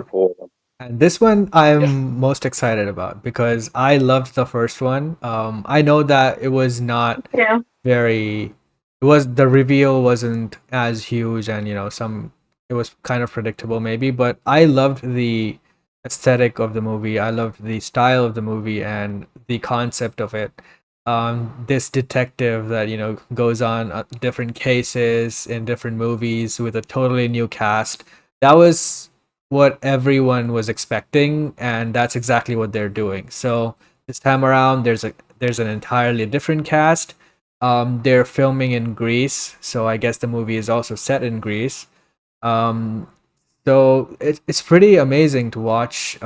Paul. And this one Yes. I'm most excited about because I loved the first one. I know that it was not Yeah. very, it was, the reveal wasn't as huge, and some, it was kind of predictable maybe, but I loved the aesthetic of the movie. I loved the style of the movie and the concept of it. This detective that goes on different cases in different movies with a totally new cast. That was what everyone was expecting, and that's exactly what they're doing. So this time around, there's an entirely different cast. They're filming in Greece, so I guess the movie is also set in Greece. Um, so it's pretty amazing to watch.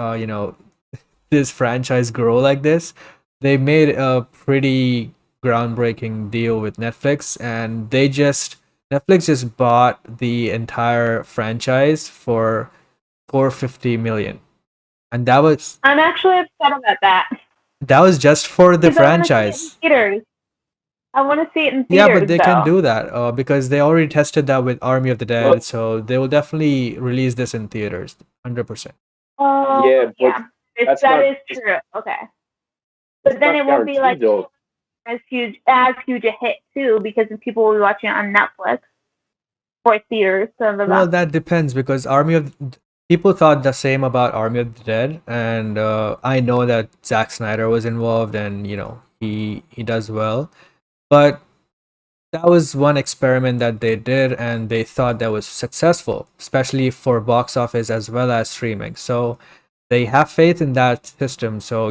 This franchise grow like this. They made a pretty groundbreaking deal with Netflix, and Netflix just bought the entire franchise for 450 million, and I'm actually upset about that that was just for the because I want to see it in franchise. theaters. I want to see it in Yeah, but theaters they can though. do that because they already tested that with Army of the Well, Dead, so they will definitely release this in theaters, 100%. Oh yeah, but yeah, that's that not is it's, true. Okay, it's but then not it won't be like guaranteed though. as huge a hit too because people will be watching it on Netflix for theaters. So Well, that depends because Army of people thought the same about Army of the Dead, and I know that Zack Snyder was involved, and he does well, but that was one experiment that they did, and they thought that was successful, especially for box office as well as streaming. So they have faith in that system. So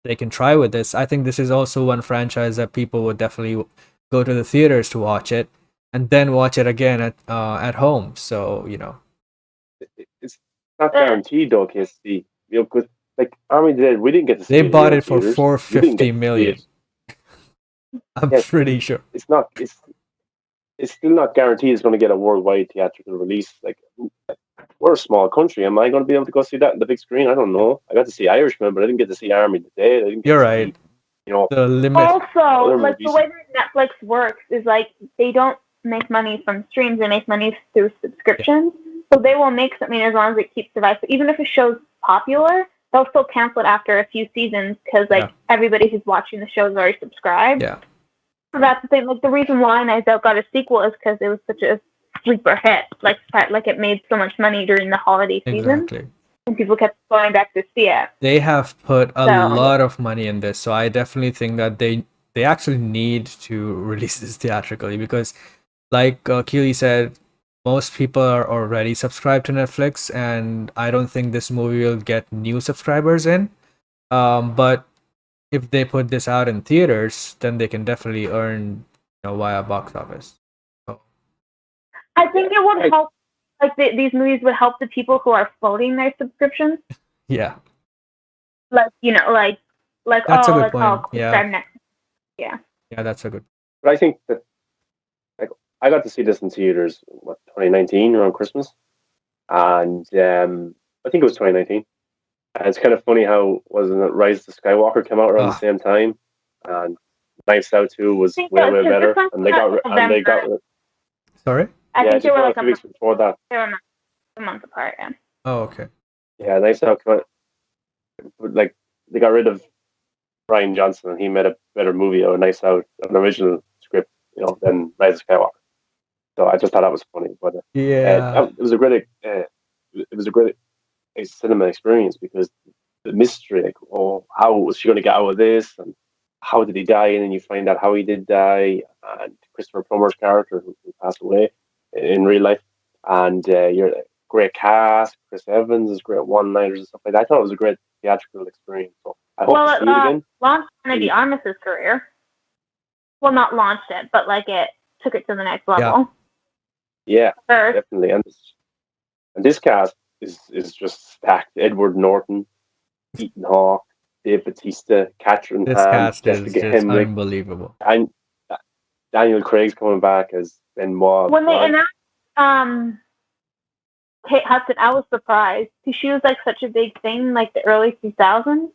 they can try with this. I think this is also one franchise that people would definitely go to the theaters to watch it, and then watch it again at home. So It's not uh, guaranteed though, KC. Because like Army Dead, we didn't get to they see it here bought in it for theaters. You didn't get 450 to see million. it. I'm Yeah, pretty sure. it's not. It's still not guaranteed it's going to get a worldwide theatrical release. Like we're a small country. Am I going to be able to go see that in the big screen? I don't know. I got to see Irishman, but I didn't get to see Army Today. I didn't get You're to right. see, you know, The limit. also, other like the movies. way that Netflix works is like they don't make money from streams; they make money through Yeah. subscriptions. So they will make something as long as it keeps surviving. So even if a show's popular, they'll still cancel it after a few seasons because like Yeah. everybody who's watching the show is already subscribed. Yeah. So that's the thing. Like the reason why Knives Out got a sequel is because it was such a sleeper hit. Like it made so much money during the holiday season, Exactly. and people kept going back to see it. They have put a So lot of money in this, so I definitely think that they actually need to release this theatrically because, like Keely said, most people are already subscribed to Netflix, and I don't think this movie will get new subscribers in. But if they put this out in theaters, then they can definitely earn, via box office. So, I Yeah, think it would I, help. Like these movies would help the people who are floating their subscriptions. yeah, Like like that's a good like point. I'll Yeah, subscribe next. Yeah. yeah, that's a good. but I think that like I got to see this in theaters what 2019 around Christmas, and I think it was 2019. And it's kind of funny how wasn't it Rise of the Skywalker came out around the Ah, same time, and Knives Out 2 I was think way way because this better, one and came out in they got November. sorry. I yeah, think they just were a like few weeks before that. they were a month apart. Yeah. Oh, okay. Yeah, Knives Out came out, like they got rid of Ryan Johnson, and he made a better movie out of Knives Out, an original script, than Rise of Skywalker. So I just thought that was funny, but Yeah, it was a great, it was a great cinema experience because the mystery, like, oh, how was she going to get out of this, and how did he die, and then you find out how he did die, and Christopher Plummer's character who passed away in real life, and you're great cast, Chris Evans is great one-liners and stuff like that. I thought it was a great theatrical experience. So I hope Well, to it see it again. launched Kennedy Maybe, Armis's career. Well, not launched it, but like it took it to the next yeah. level. yeah, First, definitely, and this cast is just stacked. Edward Norton, Ethan Hawke, Dave Bautista, Catherine This Hahn, cast is Jessica just Henwick, unbelievable. and Daniel Craig's coming back as Benoit when they Blanc. announced Kate Hudson, I was surprised because she was like such a big thing like the early 2000s,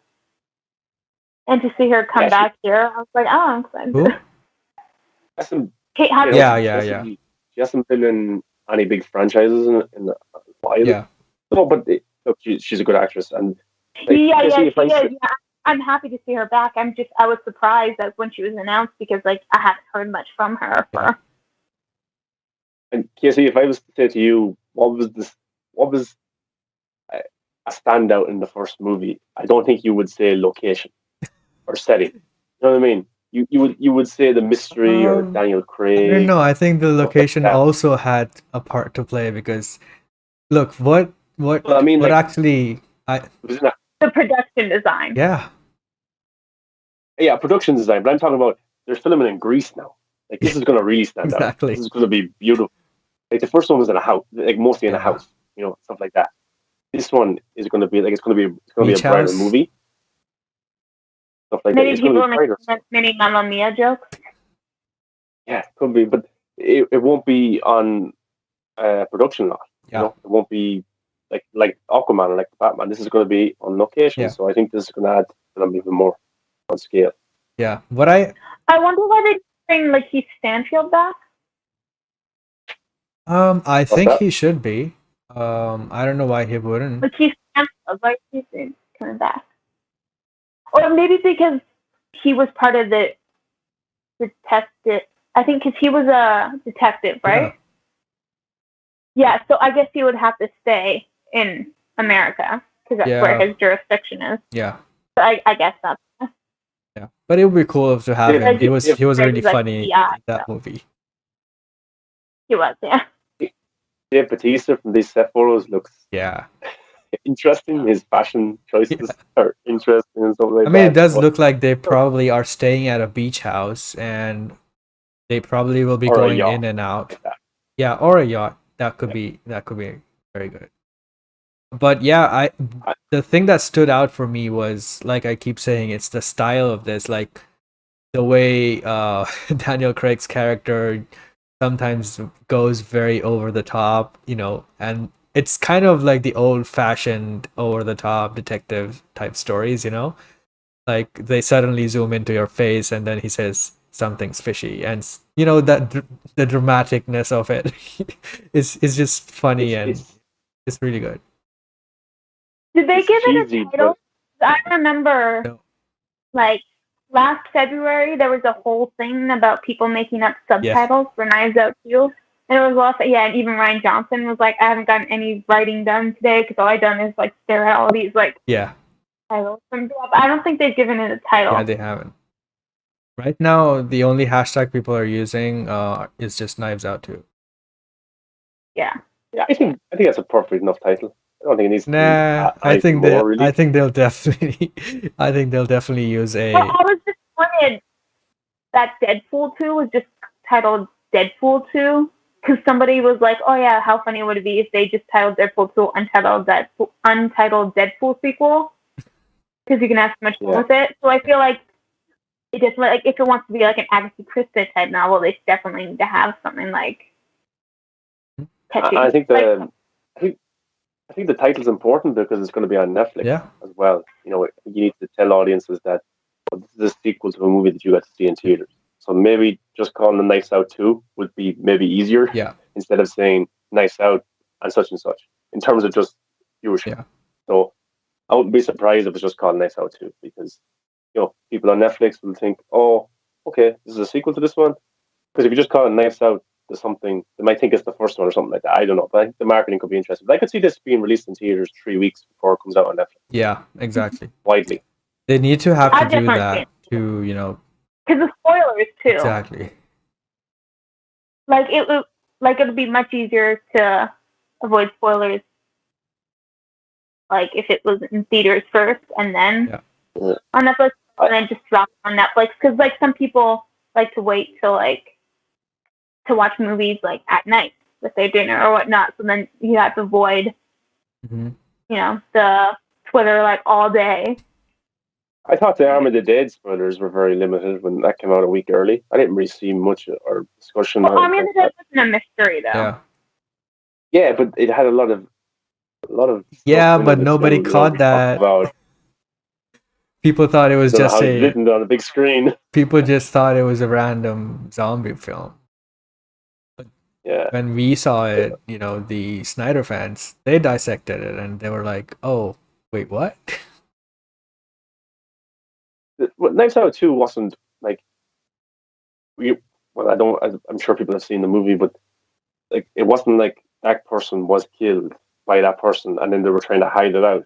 and to see her come Yeah, she back here, I was like, oh, I'm excited. Who? hasn't, Kate you know, Yeah, Hudson. yeah, yeah, she hasn't been in any big franchises in a while. yeah. No, but look, she's a good actress, and Yeah, she is. Yeah, I'm happy to see her back. I was surprised that when she was announced because like I haven't heard much from her. And Casey, if I was to say to you, what was a standout in the first movie? I don't think you would say location or setting. You know what I mean? You would say the mystery or Daniel Craig. I don't know. I think the location also had a part to play because, look, what actually the production design. Yeah. Yeah, production design. But I'm talking about they're filming in Greece now. Like this is going to really stand out. This is going to be beautiful. Like the first one was in a house, like mostly in a house, stuff like that. This one is going to be like it's going to be a brighter movie. Stuff like maybe that. People are making many Mamma Mia jokes. Yeah, it could be, but it won't be on production lot. Yeah. It won't be like Aquaman or like Batman. This is going to be on location. Yeah. So I think this is going to add them even more on scale. Yeah, but I wonder why they bring like Keith Stanfield back. I think he should be. I don't know why he wouldn't. But Keith Stanfield, why is he coming back? Or maybe because he was part of the detective. I think because he was a detective, right? Yeah. So I guess he would have to stay in America because that's where his jurisdiction is. Yeah. So I guess that's. Yeah, but it would be cool to have him. He was really funny in that movie. He was, yeah. Dave Bautista from these set photos looks interesting. His fashion choices are interesting and stuff like that. I mean, it does look like they probably are staying at a beach house and they probably will be going in and out. Yeah, or a yacht. That could be very good. But yeah, the thing that stood out for me was, like I keep saying, it's the style of this, like the way Daniel Craig's character sometimes goes very over the top, and it's kind of like the old-fashioned over the top detective type stories, like they suddenly zoom into your face and then he says something's fishy, and that the dramaticness of it is just funny and it's really good. Did they give it a title? I remember, like last February, there was a whole thing about people making up subtitles for Knives Out 2. And it was lost. Yeah, and even Ryan Johnson was like, I haven't gotten any writing done today because all I've done is like stare at all these titles. I don't think they've given it a title. Yeah, they haven't. Right now, the only hashtag people are using is just Knives Out 2. Yeah. Yeah, I think that's a perfect enough title. I don't think it needs to be. I think they'll definitely. I think they'll definitely use a. Well, I was disappointed that Deadpool 2 was just titled Deadpool 2 because somebody was like, "Oh yeah, how funny would it be if they just titled Deadpool 2 untitled Deadpool sequel?" Because you can have so much fun with it. So I feel like it just like if it wants to be like an Agatha Christie type novel, they definitely need to have something like catchy. I think I think the title's important because it's going to be on Netflix as well. You need to tell audiences that this is a sequel to a movie that you got to see in theaters. So maybe just calling the Knives Out 2 would be maybe easier instead of saying Knives Out and such in terms of just viewership. So I wouldn't be surprised if it was just called Knives Out 2 because people on Netflix will think, oh, okay, this is a sequel to this one. Because if you just call it Knives Out to something, they might think it's the first one or something like that. I don't know, but I think the marketing could be interesting. But I could see this being released in theaters 3 weeks before it comes out on Netflix. Yeah, exactly. Widely. They need to have to do that to, because of spoilers too. Exactly. Like it'll be much easier to avoid spoilers. Like if it was in theaters first and then on Netflix, and then just drop it on Netflix. Because like some people like to wait till to watch movies like at night with their dinner or whatnot. So then you have to avoid, the Twitter like all day. I thought the Army of the Dead spoilers were very limited when that came out a week early. I didn't really see much or discussion. Well, Army of the Dead wasn't a mystery though. Yeah, but it had a lot of. Yeah, but nobody caught that. People thought it was just written on a big screen. People just thought it was a random zombie film. Yeah. when we saw it, the Snyder fans, they dissected it and they were like, "Oh, wait, what?" Knives Out 2 wasn't like well, I'm sure people have seen the movie, but like it wasn't like that person was killed by that person and then they were trying to hide it out.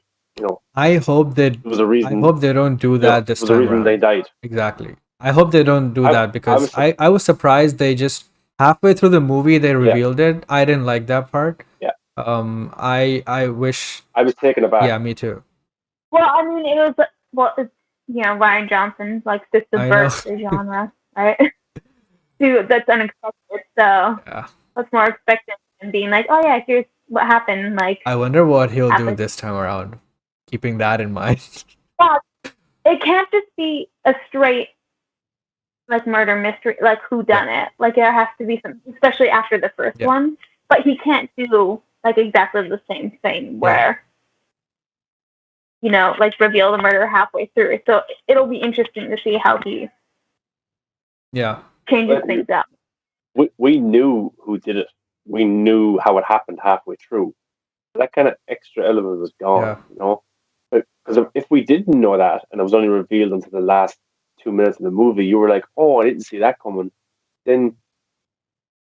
I hope There was a reason. they don't do that this there was a time reason they around. died. Exactly. I hope they don't do I, that I because was I was surprised they just halfway through the movie they yeah, revealed it. I didn't like that part. yeah. I wish. I was taken aback. Yeah, me too. Well, I mean, it's Ryan Johnson likes to I know. subvert the genre, right? Dude, that's unexpected. So Yeah. what's more expected than being like, oh yeah, here's what happened. Like, I wonder what he'll do happened. this time around. Keeping that in mind. Yeah, it can't just be a straight like murder mystery, like who done it. Like there has to be some, especially after the first one. But he can't do like exactly the same thing where like reveal the murder halfway through. So it'll be interesting to see how he changes things up. We knew who did it. We knew how it happened halfway through. That kind of extra element was gone, Because if we didn't know that and it was only revealed until the last 2 minutes of the movie, you were like, "Oh, I didn't see that coming." Then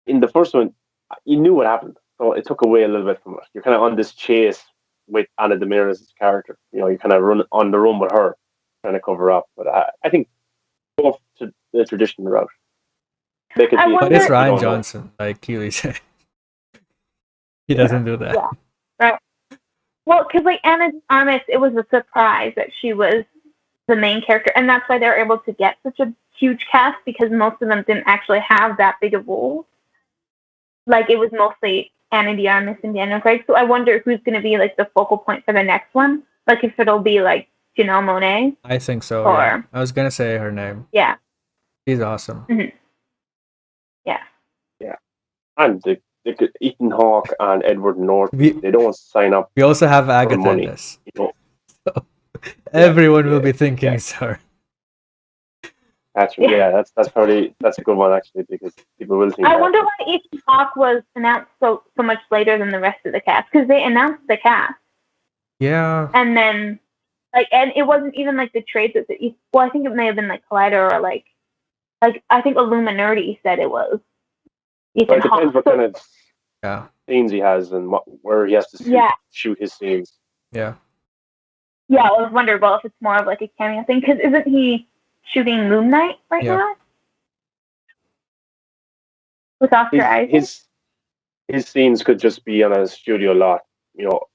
in the first one, you knew what happened, so it took away a little bit from it. You're kind of on this chase with Anna de Mira's character. You kind of run on the run with her, trying to cover up. But I think go to the traditional route. Make it but it's Ryan Johnson, like Keely said. He doesn't do that. Yeah, right. Well, because like Anna de Armas, it was a surprise that she was the main character, and that's why they were able to get such a huge cast because most of them didn't actually have that big of roles. Like it was mostly Anna de Armas and Daniel Craig. So I wonder who's going to be like the focal point for the next one. Like if it'll be like Janelle Monáe. I think so. Or I was gonna say her name. Yeah, she's awesome. Mm-hmm. Yeah, and Ethan Hawke and Edward Norton. They don't sign up. We also have Agatha in this. So everyone will be thinking it's her. That's probably a good one actually because people will think. I wonder why Ethan Hawke was announced so much later than the rest of the cast because they announced the cast. Yeah. And then, and it wasn't even like the trades that. Well, I think it may have been like Collider or like I think Illuminati said it was. Ethan Hawke. It depends what kind of scenes he has and where he has to shoot his scenes. Yeah. Yeah, I was wondering if it's more of like a cameo thing because isn't he shooting Moon Knight right now? With Oscar Isaac? His scenes could just be on a studio lot,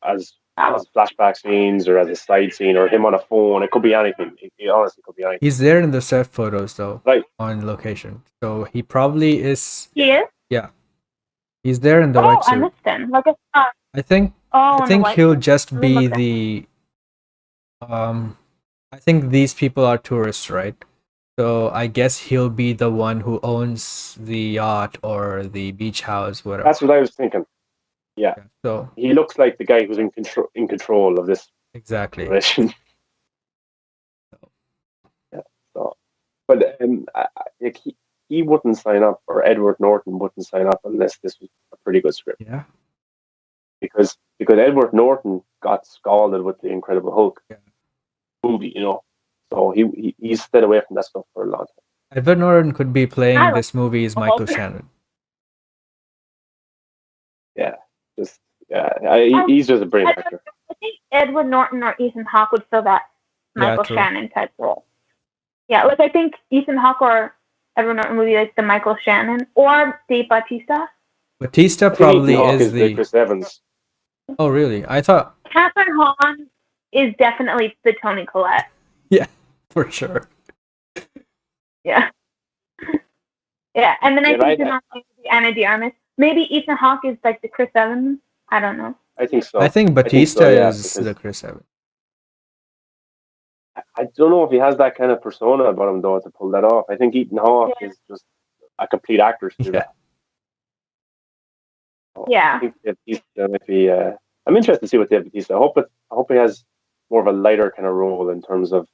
as flashback scenes or as a side scene or him on a phone. It could be anything. It honestly could be anything. He's there in the set photos though. Right. On location. So he probably is. He is? Yeah. He's there in the white suit. I missed him. I think he'll just be the I think these people are tourists, right? So I guess he'll be the one who owns the yacht or the beach house, whatever. That's what I was thinking. Yeah. So he looks like the guy who's in control of this. Exactly. But he wouldn't sign up, or Edward Norton wouldn't sign up unless this was a pretty good script. Yeah. Because Edward Norton got scalded with the Incredible Hulk movie, so he stayed away from that stuff for a long time. Edward Norton could be playing this movie as Michael Shannon. Yeah, he's just a brilliant actor. I think Edward Norton or Ethan Hawke would fill that Michael Shannon type role. Yeah, I think Ethan Hawke or Edward Norton would be like the Michael Shannon or Dave Bautista. Bautista probably is the Chris Evans. Oh, really? I thought Catherine Hahn is definitely the Toni Collette. Yeah, for sure. Yeah. Yeah, and then I think the Anna de Armas. Maybe Ethan Hawke is like the Chris Evans. I don't know. I think so. I think Bautista is the Chris Evans. I don't know if he has that kind of persona about him though to pull that off. I think Ethan Hawke is just a complete actor to do that. Yeah. I think Bautista I'm interested to see what Dave Bautista. I hope he has more of a lighter kind of role in terms of,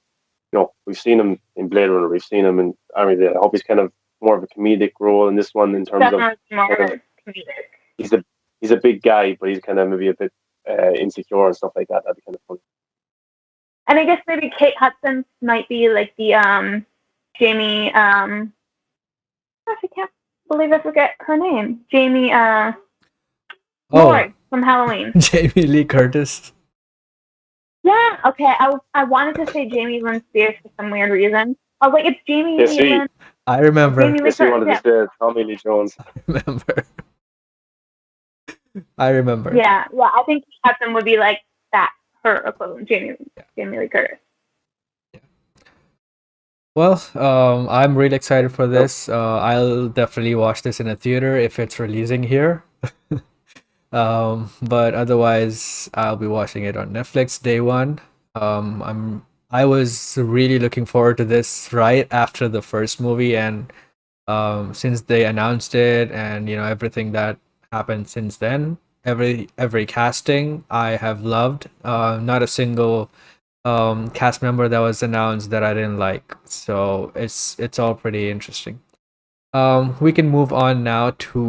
we've seen him in Blade Runner, we've seen him in Army Day. I hope he's kind of more of a comedic role in this one in terms of comedic. He's a big guy, but he's kind of maybe a bit insecure and stuff like that. That'd be kind of funny. And I guess maybe Kate Hudson might be like the Jamie. I can't believe I forget her name. Jamie. Lord from Halloween. Jamie Lee Curtis. Yeah. Okay. I wanted to say Jamie Lynn Spears for some weird reason. I was like, it's Jamie Yes, Lee Lynn. I remember. Jamie Lee Yes, you Curtis. wanted to say Tommy Lee Jones. I remember. Yeah. I think Kate Hudson would be like that. Her equivalent, Jamie Lee Curtis. Well, I'm really excited for this. I'll definitely watch this in a theater if it's releasing here. But otherwise, I'll be watching it on Netflix day one. I was really looking forward to this right after the first movie, and since they announced it, and everything that happened since then, every casting I have loved. Not a single cast member that was announced that I didn't like. So it's all pretty interesting. We can move on now to